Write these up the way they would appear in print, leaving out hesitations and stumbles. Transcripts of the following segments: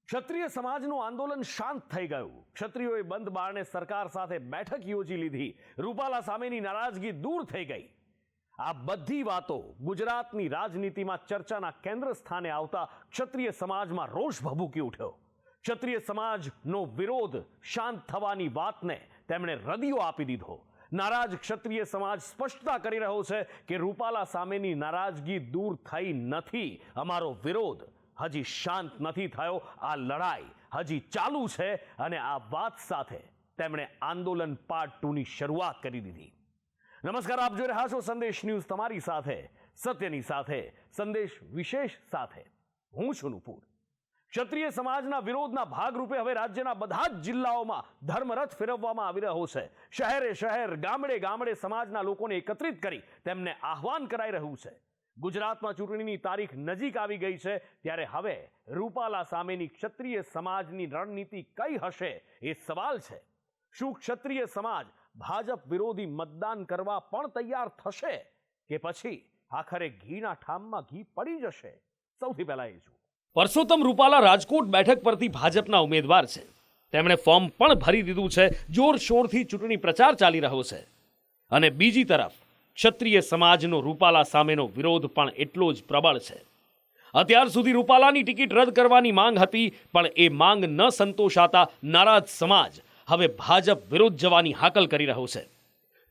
ક્ષત્રિય સમાજનું આંદોલન શાંત થઈ ગયું. ક્ષત્રિયોએ બંધ બારણે સરકાર સાથે બેઠક યોજી લીધી. રૂપાલા સામેની નારાજગી દૂર થઈ ગઈ. આ બધી વાતો ગુજરાતની રાજનીતિમાં ચર્ચાના કેન્દ્ર સ્થાને આવતા ક્ષત્રિય સમાજમાં રોષ ભભૂકી ઉઠ્યો. ક્ષત્રિય સમાજનો વિરોધ શાંત થવાની વાતને તેમણે રદિયો આપી દીધો. નારાજ ક્ષત્રિય સમાજ સ્પષ્ટતા કરી રહ્યો છે કે રૂપાલા સામેની નારાજગી દૂર થઈ નથી. અમારો વિરોધ હજી શાંત નથી થયો. આ લડાઈ હજી ચાલુ છે અને આ વાત સાથે તેમણે આંદોલન પાર્ટ 2 ની શરૂઆત કરી દીધી. નમસ્કાર, આપ જોઈ રહ્યા છો સંદેશ ન્યૂઝ, તમારી સાથે સત્યની સાથે સંદેશ વિશેષ સાથે હું છું નુપુર. ક્ષત્રિય સમાજના વિરોધના ભાગરૂપે હવે રાજ્યના બધા જ જિલ્લાઓમાં ધર્મરથ ફેરવવામાં આવી રહ્યો છે. શહેરે શહેર, ગામડે ગામડે સમાજના લોકોને એકત્રિત કરી તેમને આહવાન કરાઈ રહ્યું છે. ગુજરાતમાં ચૂંટણીની તારીખ નજીક આવી ગઈ છે, ત્યારે હવે રૂપાલા સામેની ક્ષત્રિય સમાજની રણનીતિ કઈ હશે એ સવાલ છે. શું ક્ષત્રિય સમાજ ભાજપ વિરોધી મતદાન કરવા પણ તૈયાર થશે કે પછી આખરે ઘીના ઠામમાં ઘી પડી જશે? સૌથી પહેલા એ જુઓ. પરસોત્તમ રૂપાલા રાજકોટ બેઠક પરથી ભાજપના ઉમેદવાર છે. તેમણે ફોર્મ પણ ભરી દીધું છે. જોરશોરથી ચૂંટણી પ્રચાર ચાલી રહ્યો છે. અને બીજી તરફ ક્ષત્રિય સમાજનો રૂપાલા સામેનો વિરોધ પણ એટલો જ પ્રબળ છે. અત્યાર સુધી રૂપાલાની ટિકિટ રદ કરવાની માંગ હતી, પણ એ માંગ ન સંતોષાતા નારાજ સમાજ હવે ભાજપ વિરોધ જવાની હાકલ કરી રહ્યો છે.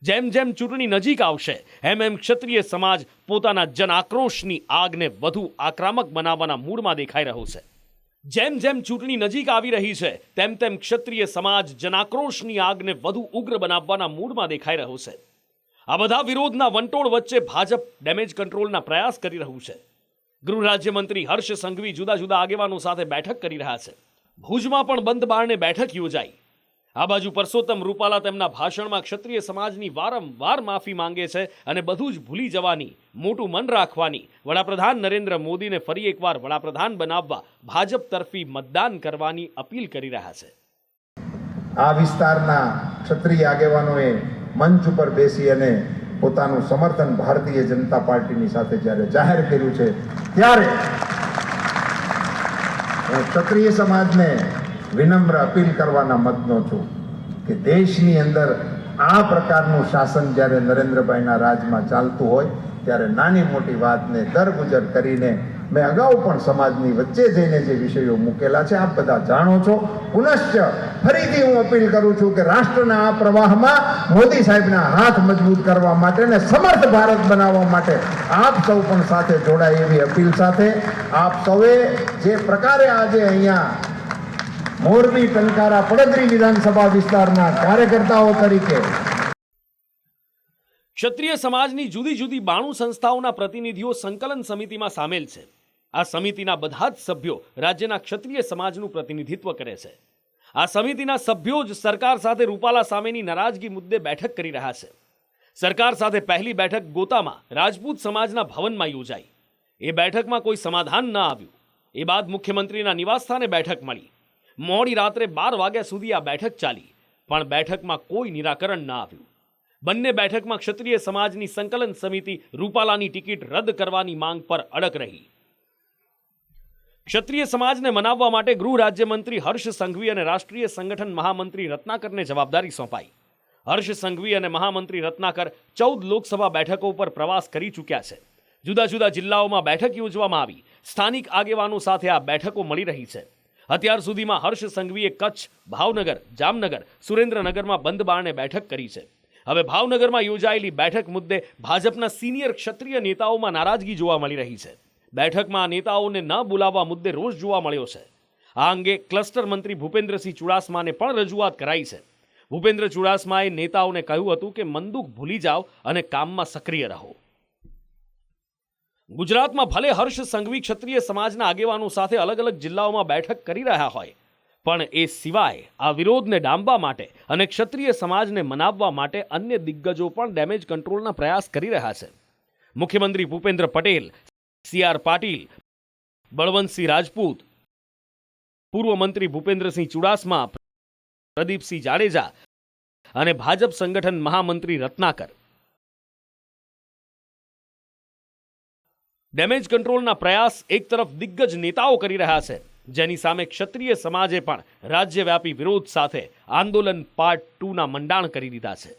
જેમ જેમ ચૂંટણી નજીક આવશે એમ એમ ક્ષત્રિય સમાજ પોતાના જન આક્રોશની આગને વધુ આક્રમક બનાવવાના મૂડમાં દેખાઈ રહ્યો છે. જેમ જેમ ચૂંટણી નજીક આવી રહી છે તેમ તેમ ક્ષત્રિય સમાજ જનાક્રોશની આગને વધુ ઉગ્ર બનાવવાના મૂડમાં દેખાઈ રહ્યો છે. આ બધા વિરોધના વંટોળ વચ્ચે ભાજપ ડેમેજ કંટ્રોલના પ્રયાસ કરી રહ્યું છે. ગૃહ રાજ્યમંત્રી હર્ષ સંઘવી જુદા જુદા આગેવાનો સાથે બેઠક કરી રહ્યા છે. ભુજમાં પણ બંધ બારણે બેઠક યોજાઈ. આ બાજુ પરસોત્તમ રૂપાલા તેમના ભાષણમાં ક્ષત્રિય સમાજની વારંવાર માફી માંગે છે અને બધું જ ભૂલી જવાની, મોટું મન રાખવાની, વડાપ્રધાન નરેન્દ્ર મોદીને ફરી એકવાર વડાપ્રધાન બનાવવા ભાજપ તરફી મતદાન કરવાની અપીલ કરી રહ્યા છે. આ વિસ્તારના ક્ષત્રિય આગેવાનોએ મંચ ઉપર બેસી અને પોતાનું સમર્થન ભારતીય જનતા પાર્ટીની સાથે જ્યારે જાહેર કર્યું છે, ત્યારે હું ક્ષત્રિય સમાજને વિનમ્ર અપીલ કરવાના મતનો છું કે દેશની અંદર આ પ્રકારનું શાસન જ્યારે નરેન્દ્રભાઈના રાજમાં ચાલતું હોય ત્યારે નાની મોટી વાતને દરગુજર કરીને મેં અગાઉ પણ સમાજની વચ્ચે જઈને જે વિષયો મૂકેલા છે આપ બધા જાણો છો. પુનશ્ચ ફરીથી હું અપીલ કરું છું કે રાષ્ટ્રના આ પ્રવાહમાં મોદી સાહેબના હાથ મજબૂત કરવા માટે અને સમર્થ ભારત બનાવવા માટે આપ સૌ પણ સાથે જોડાય એવી અપીલ સાથે આપ સૌએ જે પ્રકારે આજે અહીંયા મોરબી, ટંકારા, પડદરી વિધાનસભા વિસ્તારના કાર્યકર્તાઓ તરીકે ક્ષત્રિય સમાજની જુદી જુદી 92 સંસ્થાઓના પ્રતિનિધિઓ સંકલન સમિતિમાં સામેલ છે. આ સમિતિના બધા જ સભ્યો રાજ્યના ક્ષત્રિય સમાજનું પ્રતિનિધિત્વ કરે છે. આ સમિતિના સભ્યો જ સરકાર સાથે રૂપાલા સામેની નારાજગી મુદ્દે બેઠક કરી રહ્યા છે. સરકાર સાથે પહેલી બેઠક ગોતામાં રાજપૂત સમાજના ભવનમાં યોજાઈ. એ બેઠકમાં કોઈ સમાધાન ન આવ્યું. એ બાદ મુખ્યમંત્રીના નિવાસસ્થાને બેઠક મળી. મોડી રાત્રે 12 વાગ્યા સુધી આ બેઠક ચાલી, પણ બેઠકમાં કોઈ નિરાકરણ ન આવ્યું. બંને બેઠકમાં ક્ષત્રિય સમાજની સંકલન સમિતિ રૂપાલાની ટિકિટ રદ કરવાની માંગ પર અડગ રહી. ક્ષત્રિય સમાજને મનાવવા માટે ગૃહ રાજ્યમંત્રી હર્ષ સંઘવી અને રાષ્ટ્રીય સંગઠન મહામંત્રી રત્નાકરને જવાબદારી સોંપાઈ. હર્ષ સંઘવી અને મહામંત્રી રત્નાકર 14 લોકસભા બેઠકો પર પ્રવાસ કરી ચૂક્યા છે. જુદા જુદા જિલ્લાઓમાં બેઠક યોજવામાં આવી. સ્થાનિક આગેવાનો સાથે આ બેઠકો મળી રહી છે. અત્યાર સુધીમાં હર્ષ સંઘવીએ કચ્છ, ભાવનગર, જામનગર, સુરેન્દ્રનગરમાં બંધ બારણે બેઠક કરી છે. હવે ભાવનગરમાં યોજાયેલી બેઠક મુદ્દે ભાજપના સિનિયર ક્ષત્રિય નેતાઓમાં નારાજગી જોવા મળી રહી છે. બેઠકમાં નેતાઓને ન બોલાવવા મુદ્દે રોષ જોવા મળ્યો છે. આ અંગે ક્લસ્ટર મંત્રી ભૂપેન્દ્રસિંહ ચુડાસમાને પણ રજૂઆત કરાઈ છે. ભૂપેન્દ્ર ચુડાસમાએ નેતાઓને કહ્યું હતું કે મંદુક ભૂલી જાઓ અને કામમાં સક્રિય રહો. ગુજરાતમાં ભલે હર્ષ સંઘવી ક્ષત્રિય સમાજના આગેવાનો સાથે અલગ અલગ જિલ્લાઓમાં બેઠક કરી રહ્યા હોય, પણ એ સિવાય આ વિરોધને ડામવા માટે અને ક્ષત્રિય સમાજને મનાવવા માટે અન્ય દિગ્ગજો પણ ડેમેજ કંટ્રોલના પ્રયાસ કરી રહ્યા છે. મુખ્યમંત્રી ભૂપેન્દ્ર પટેલ, CR પાટીલ, બળવંતસિંહ રાજપૂત, પૂર્વ મંત્રી ભૂપેન્દ્રસિંહ ચુડાસમા, પ્રદીપસિંહ જાડેજા અને ભાજપ સંગઠન મહામંત્રી રત્નાકર ડેમેજ કંટ્રોલના પ્રયાસ એક તરફ દિગ્ગજ નેતાઓ કરી રહ્યા છે, જેની સામે ક્ષત્રિય સમાજે પણ રાજ્યવ્યાપી વિરોધ સાથે આંદોલન પાર્ટ 2ના મંડાણ કરી દીધા છે.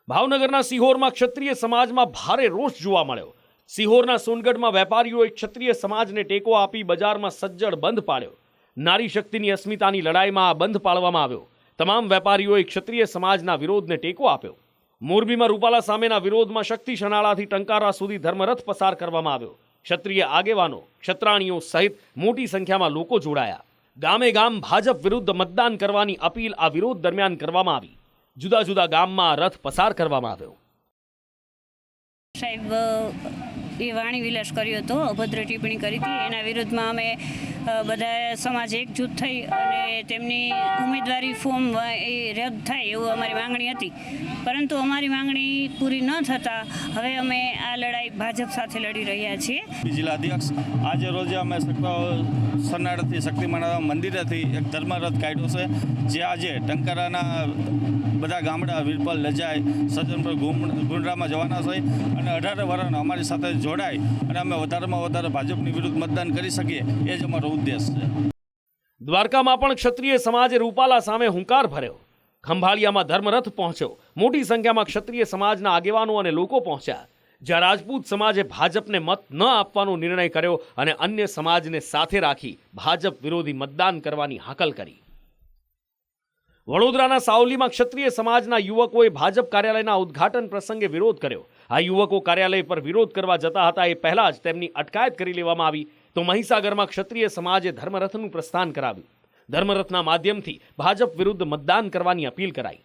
ભાવનગરના સિહોરમાં ક્ષત્રિય સમાજમાં ભારે રોષ જોવા મળ્યો. સિહોરના સોનગઢમાં વેપારીઓએ ક્ષત્રિય સમાજને ટેકો આપી બજારમાં સજ્જડ બંધ પાડ્યો. નારી શક્તિની અસ્મિતાની લડાઈમાં આ બંધ પાળવામાં આવ્યો. તમામ વેપારીઓએ ક્ષત્રિય સમાજના વિરોધને ટેકો આપ્યો. મોરબીમાં રૂપાલા સામેના વિરોધમાં શક્તિ શનાળાથી ટંકારા સુધી ધર્મરથ પસાર કરવામાં આવ્યો. ક્ષત્રિય આગેવાનો, ક્ષત્રાણીઓ સહિત મોટી સંખ્યામાં લોકો જોડાયા. ગામે ગામ ભાજપ વિરુદ્ધ મતદાન કરવાની અપીલ આ વિરોધ દરમિયાન કરવામાં આવી. જુદા જુદા ગામમાં રથ પસાર કરવામાં આવ્યો. સાહેબ એ વાણી વિલાસ કર્યો હતો, અભદ્ર ટિપ્પણી કરી હતી. એના વિરુદ્ધમાં અમે બધા સમાજ એકજૂથ થઈ અને તેમની ઉમેદવારી ફોર્મ એ રદ થાય એવું અમારી માંગણી હતી. પરંતુ અમારી માંગણી પૂરી ન થતાં હવે અમે આ લડાઈ ભાજપ સાથે લડી રહ્યા છીએ. જિલ્લા અધ્યક્ષ આજે રોજે અમે સરનાળાથી શક્તિમાના મંદિરેથી એક ધર્મરથ કાઢ્યો છે, જે આજે ટંકારાના બધા ગામડા વીરપલ, લજાય, સજ્જનપુર, ગુંડરામાં જવાના છે અને 18 વર્ષ અમારી સાથે જોડાય અને અમે વધારેમાં વધારે ભાજપની વિરુદ્ધ મતદાન કરી શકીએ એ જ અમારો ઉદ્દેશ છે. દ્વારકામાં પણ ક્ષત્રિય સમાજે રૂપાલા સામે હુંકાર ભર્યો. ખંભાળિયામાં ધર્મરથ પહોંચ્યો. મોટી સંખ્યામાં ક્ષત્રિય સમાજના આગેવાનો અને લોકો પહોંચ્યા. જ્યાં રાજપૂત સમાજે ભાજપને મત ન આપવાનો નિર્ણય કર્યો અને અન્ય સમાજને સાથે રાખી ભાજપ વિરોધી મતદાન કરવાની હાકલ કરી. વડોદરાના સાવલીમાં ક્ષત્રિય સમાજના યુવકોએ ભાજપ કાર્યાલયના ઉદ્ઘાટન પ્રસંગે વિરોધ કર્યો. આ યુવકો કાર્યાલય પર વિરોધ કરવા જતા હતા એ પહેલા જ તેમની અટકાયત કરી લેવામાં આવી. તો મહીસાગરમાં ક્ષત્રિય સમાજે ધર્મરથનું પ્રસ્થાન કરાવ્યું. ધર્મરથના માધ્યમથી ભાજપ વિરુદ્ધ મતદાન કરવાની અપીલ કરાઈ.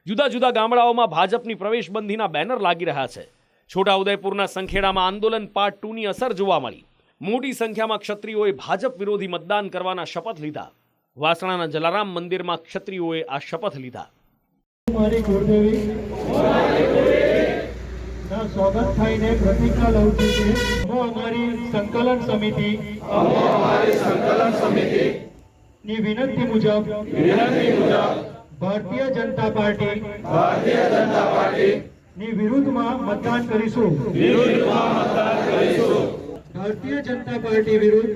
જુદા જુદા ગામડાઓમાં ભાજપની પ્રવેશબંધીના બેનર લાગી રહ્યા છે. છોટાઉદેપુરના સંખેડામાં આંદોલન પાર્ટ 2ની અસર જોવા મળી. મોટી સંખ્યામાં ક્ષત્રિયોએ ભાજપ વિરોધી મતદાન કરવાના શપથ લીધા. વાસણાના જલારામ મંદિરમાં ક્ષત્રિયોએ આ શપથ લીધા. મારી ગુરુદેવી ના સ્વાગત થઈને પ્રતિજ્ઞા લઉં છું કે હું અમારી સંકલન સમિતિ ની વિનંતી મુજબ ભારતીય જનતા પાર્ટી ની વિરુદ્ધમાં મતદાન કરીશું. ભારતીય જનતા પાર્ટી વિરુદ્ધ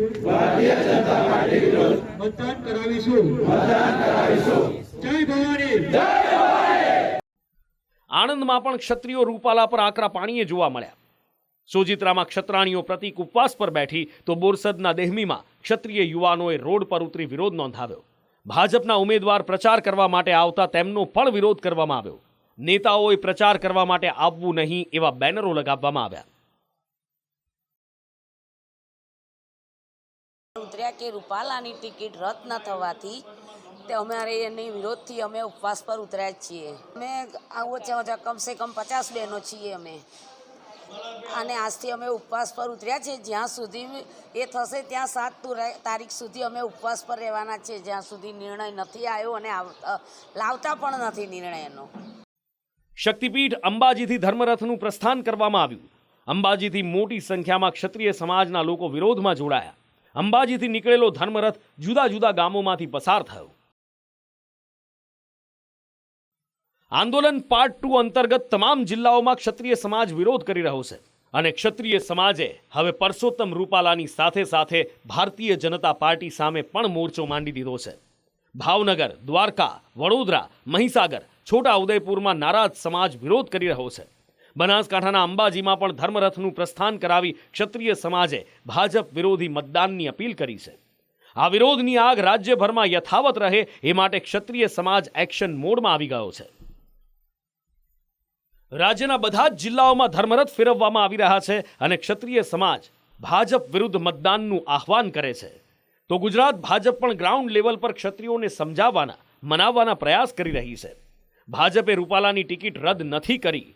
મતદાન કરાવીશું. જય ભવાની. આણંદમાં પણ ક્ષત્રિયો રૂપાલા પર આકરા પાણીએ જોવા મળ્યા. સોજિત્રામાં ક્ષત્રાણીઓ પ્રતિક ઉપવાસ પર બેઠી તો બોરસદના દેહમીમાં ક્ષત્રિય યુવાનોએ રોડ પર ઉતરી વિરોધ નોંધાવ્યો. ભાજપના ઉમેદવાર પ્રચાર કરવા માટે આવતા તેમનો પણ વિરોધ કરવામાં આવ્યો. નેતાઓએ પ્રચાર કરવા માટે આવવું નહીં એવા બેનરો લગાવવામાં આવ્યા. ઉતર્યા કે રૂપાલાની ટિકિટ રદ ન થવાથી તે અમારે એની વિરોધથી અમે ઉપવાસ પર ઉતર્યા છીએ. અમે ઓછા કમસે કમ 50 બહેનો છીએ અમે, અને આજથી અમે ઉપવાસ પર ઉતર્યા છીએ. જ્યાં સુધી એ થશે ત્યાં 7 તારીખ સુધી અમે ઉપવાસ પર રહેવાના છીએ, જ્યાં સુધી નિર્ણય નથી આવ્યો અને લાવતા પણ નથી નિર્ણય એનો. શક્તિપીઠ અંબાજીથી ધર્મરથનું પ્રસ્થાન કરવામાં આવ્યું. અંબાજીથી મોટી સંખ્યામાં ક્ષત્રિય સમાજના લોકો વિરોધમાં જોડાયા. અંબાજીથી નીકળેલો ધર્મરથ જુદા જુદા ગામોમાંથી પસાર થયો. આંદોલન પાર્ટ 2 અંતર્ગત તમામ જિલ્લાઓમાં ક્ષત્રિય સમાજ વિરોધ કરી રહ્યો છે અને ક્ષત્રિય સમાજે હવે પરસોત્તમ રૂપાલાની સાથે સાથે ભારતીય જનતા પાર્ટી સામે પણ મોરચો માંડી દીધો છે. ભાવનગર, દ્વારકા, વડોદરા, મહીસાગર, છોટાઉદેપુરમાં નારાજ સમાજ વિરોધ કરી રહ્યો છે. બનાસકાંઠાના અંબાજીમાં પણ ધર્મરથનું પ્રસ્થાન કરાવી ક્ષત્રિય સમાજે ભાજપ વિરોધી મતદાનની અપીલ કરી છે. આ વિરોધની આગ રાજ્યભરમાં યથાવત રહે એ માટે ક્ષત્રિય સમાજ એક્શન મોડમાં આવી ગયો છે. રાજ્યના બધા જ જિલ્લાઓમાં ધર્મરથ ફેરવવામાં આવી રહ્યા છે અને ક્ષત્રિય સમાજ ભાજપ વિરુદ્ધ મતદાનનું આહ્વાન કરે છે. તો ગુજરાત ભાજપ પણ ગ્રાઉન્ડ લેવલ પર ક્ષત્રિયોને સમજાવવાના, મનાવવાના પ્રયાસ કરી રહી છે. ભાજપે રૂપાલાની ટિકિટ રદ નથી કરી,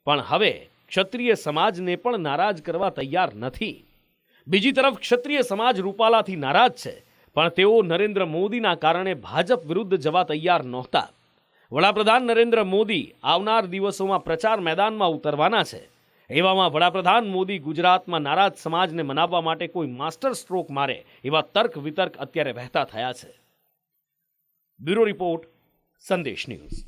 પણ હવે ક્ષત્રિય સમાજને પણ નારાજ કરવા તૈયાર નથી. બીજી તરફ ક્ષત્રિય સમાજ રૂપાલાથી નારાજ છે, પણ તેઓ નરેન્દ્ર મોદીના કારણે ભાજપ વિરુદ્ધ જવા તૈયાર નહોતા. વડાપ્રધાન નરેન્દ્ર મોદી આવનાર દિવસોમાં પ્રચાર મેદાનમાં ઉતરવાના છે. એવામાં વડાપ્રધાન મોદી ગુજરાતમાં નારાજ સમાજને મનાવવા માટે કોઈ માસ્ટર સ્ટ્રોક મારે એવા તર્ક વિતર્ક અત્યારે વહેતા થયા છે. બ્યુરો રિપોર્ટ, સંદેશ ન્યૂઝ.